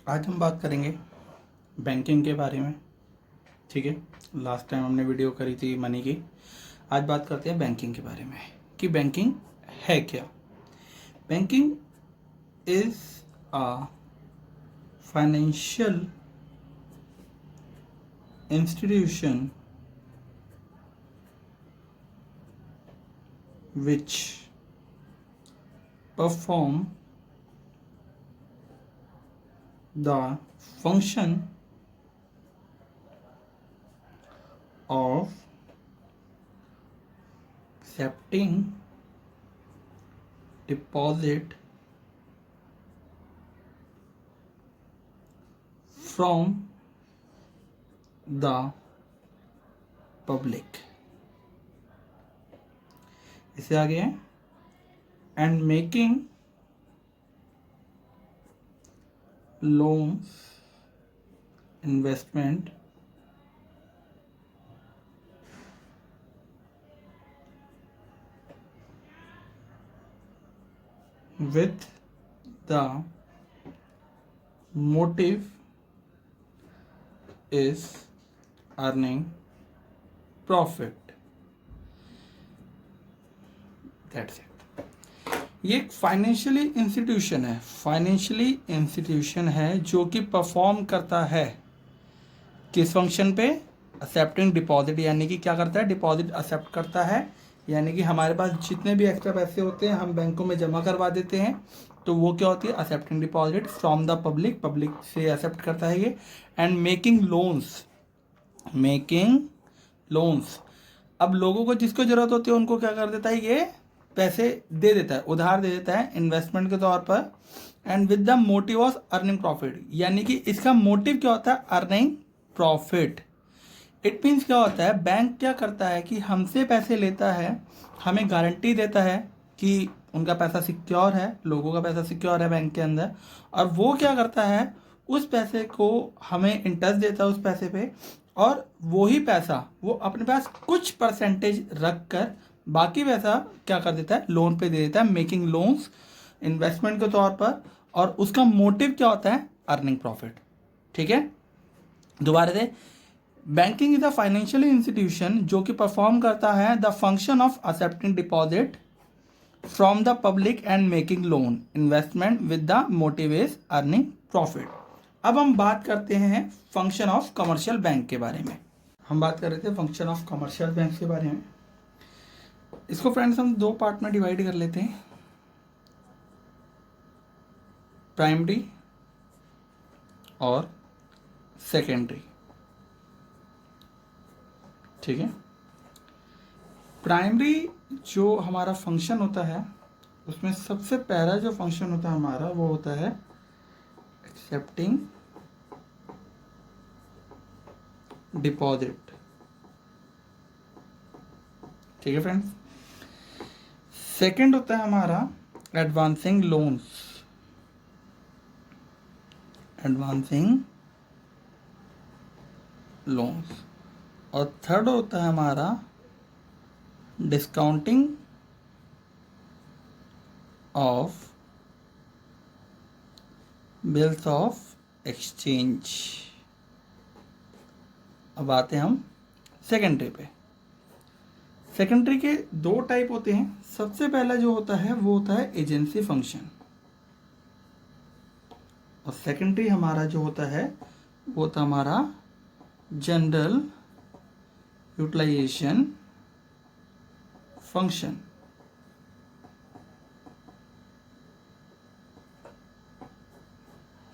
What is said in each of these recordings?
आज हम बात करेंगे बैंकिंग के बारे में। ठीक है, लास्ट टाइम हमने वीडियो करी थी मनी की। आज बात करते हैं बैंकिंग के बारे में कि बैंकिंग है क्या। Banking is a financial institution which perform the function of accepting deposit from the public। इससे आगे है and making loans investment with the motive is earning profit। That's it। ये एक फाइनेंशियली इंस्टीट्यूशन है जो कि परफॉर्म करता है किस फंक्शन पे, एक्सेप्टिंग डिपॉजिट, यानी कि क्या करता है, डिपॉजिट एक्सेप्ट करता है। यानी कि हमारे पास जितने भी एक्स्ट्रा पैसे होते हैं हम बैंकों में जमा करवा देते हैं, तो वो क्या होती है, accepting deposit from the public से एक्सेप्ट करता है ये। एंड मेकिंग लोन्स, अब लोगों को जिसको जरूरत होती है उनको क्या कर देता है, ये पैसे दे देता है, उधार दे देता है इन्वेस्टमेंट के तौर पर। And with the motive of earning profit, यानी कि इसका मोटिव क्या होता है, अर्निंग प्रॉफिट। इट मीन्स क्या होता है, बैंक क्या करता है कि हमसे पैसे लेता है, हमें गारंटी देता है कि उनका पैसा सिक्योर है, लोगों का पैसा सिक्योर है बैंक के अंदर, और वो क्या करता है, उस पैसे को हमें इंटरेस्ट देता है उस पैसे पे, और वही पैसा वो अपने पास कुछ परसेंटेज रख कर बाकी पैसा क्या कर देता है, लोन पे दे देता है, मेकिंग लोन्स इन्वेस्टमेंट के तौर पर। और उसका मोटिव क्या होता है, अर्निंग प्रॉफिट। ठीक है, दोबारा से, banking is a financial institution जो कि परफॉर्म करता है the function of accepting deposit from the public and making loan investment with the motive is earning profit. अब हम बात करते हैं फंक्शन ऑफ कमर्शियल बैंक के बारे में। हम बात कर रहे थे फंक्शन ऑफ कमर्शियल बैंक के बारे में। इसको फ्रेंड्स हम दो पार्ट में डिवाइड कर लेते हैं, प्राइमरी और सेकेंडरी। ठीक है, प्राइमरी जो हमारा फंक्शन होता है उसमें सबसे पहला जो फंक्शन होता है हमारा वो होता है एक्सेप्टिंग डिपॉजिट। ठीक है फ्रेंड्स, सेकंड होता है हमारा एडवांसिंग लोन्स, और थर्ड होता है हमारा discounting of bills of exchange. अब आते हैं हम सेकेंडरी पे। सेकेंडरी के दो टाइप होते हैं। सबसे पहला जो होता है वो होता है एजेंसी फंक्शन, और सेकेंडरी हमारा जो होता है वो होता है हमारा जनरल यूटिलाइजेशन फंक्शन।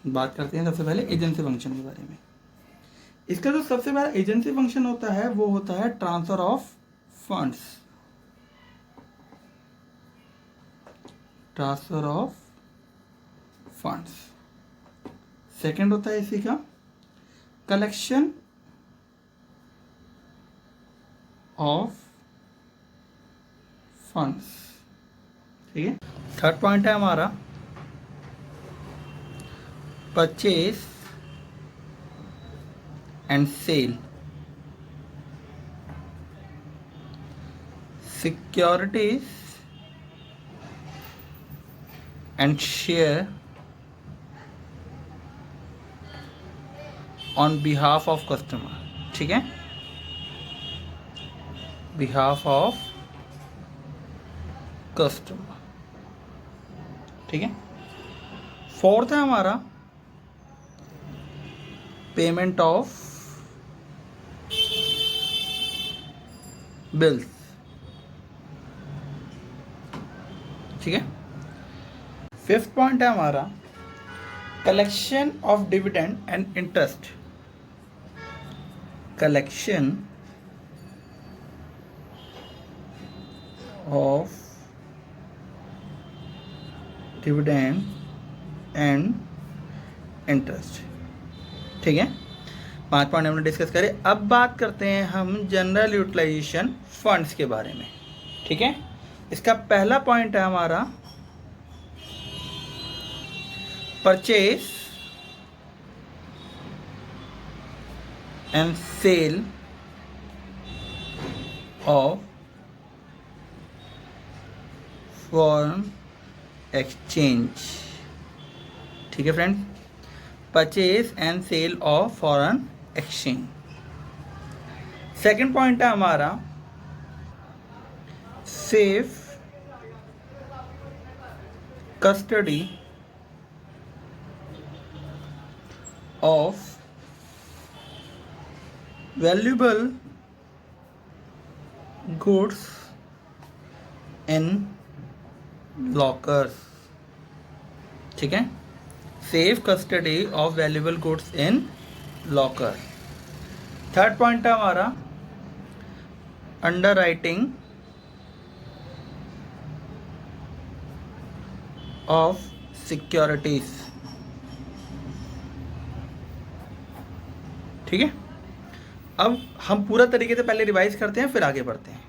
बात करते हैं सबसे पहले एजेंसी फंक्शन के बारे में। इसका जो सबसे पहला एजेंसी फंक्शन होता है वो होता है ट्रांसफर ऑफ फंड्स, सेकंड होता है इसी का कलेक्शन ऑफ फंड्स। ठीक है, थर्ड पॉइंट है हमारा purchase and sale, securities and share on behalf of customer, ठीक है, बिहाफ ऑफ कस्टमर, ठीक है। फोर्थ है हमारा पेमेंट ऑफ बिल्स, ठीक है। फिफ्थ पॉइंट है हमारा collection of dividend and interest, collection of dividend and interest, ठीक है। 5 पॉइंट हमने डिस्कस करे। अब बात करते हैं हम जनरल यूटिलाइजेशन फंड्स के बारे में, ठीक है। इसका पहला पॉइंट है हमारा purchase and sale of foreign exchange, ठीक है friend, purchase and sale of foreign exchange. Second point है हमारा safe custody of valuable goods in lockers, ठीक है, safe custody of valuable goods in locker. Third point है हमारा under writing of securities, ठीक है। अब हम पूरा तरीके से पहले रिवाइज करते हैं फिर आगे बढ़ते हैं।